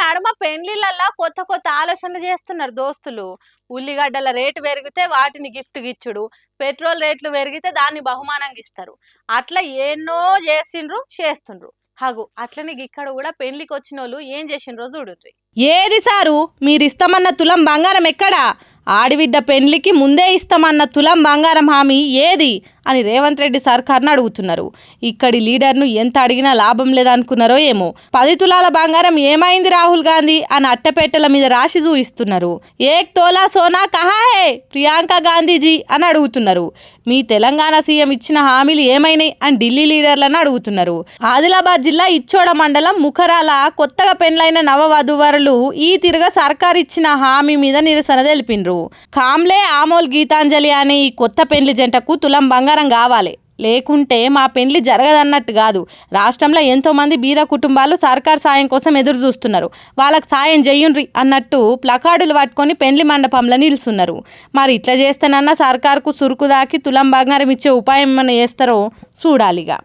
నడుమ పెండ్లిళ్ళల్లా కొత్త కొత్త ఆలోచనలు చేస్తున్నారు దోస్తులు. ఉల్లిగడ్డల రేటు పెరిగితే వాటిని గిఫ్ట్ ఇచ్చుడు, పెట్రోల్ రేట్లు పెరిగితే దాన్ని బహుమానంగా ఇస్తారు. అట్లా ఎన్నో చేసిండ్రు చేస్తుండ్రు. హగు అట్లనే ఇక్కడ కూడా పెళ్లికి వచ్చిన వాళ్ళు ఏం చేసిండ్రో చూడుర్రి. ఏది సారు మీరిస్తామన్న తులం బంగారం ఎక్కడా? ఆడిబిడ్డ పెండ్లికి ముందే ఇస్తామన్న తులం బంగారం హామీ ఏది అని రేవంత్ రెడ్డి సర్కార్ను అడుగుతున్నారు. ఇక్కడి లీడర్ను ఎంత అడిగినా లాభం లేదనుకున్నారో ఏమో. 10 తులాల బంగారం ఏమైంది రాహుల్ గాంధీ అని అట్టపెట్టెల మీద రాసి చూయిస్తున్నారు. ఏక్ తోలా సోనా కహా హే ప్రియాంక గాంధీజీ అని అడుగుతున్నారు. మీ తెలంగాణ సీఎం ఇచ్చిన హామీలు ఏమైనాయి అని ఢిల్లీ లీడర్లను అడుగుతున్నారు. ఆదిలాబాద్ జిల్లా ఇచ్చోడ మండలం ముఖరాల కొత్తగా పెండ్లైన నవవధువరులు ఈ తిరుగా సర్కార్ ఇచ్చిన హామీ మీద నిరసన తెలిపిండ్రు. కామ్లే ఆమోల్ గీతాంజలి అనే ఈ కొత్త పెండ్లి జంటకు తులం బంగారం కావాలి, లేకుంటే మా పెండ్లి జరగదన్నట్టు కాదు. రాష్ట్రంలో ఎంతోమంది బీద కుటుంబాలు సర్కార్ సాయం కోసం ఎదురు చూస్తున్నారు. వాళ్ళకి సాయం చెయ్యుండ్రి అన్నట్టు ప్లకార్డులు పట్టుకొని పెండ్లి మండపంలో నిలుస్తున్నారు. మరి ఇట్లా చేస్తేనన్నా సర్కార్కు సురుకు దాకి తులం బంగారం ఇచ్చే ఉపాయం ఏమైనా చేస్తారో చూడాలిగా.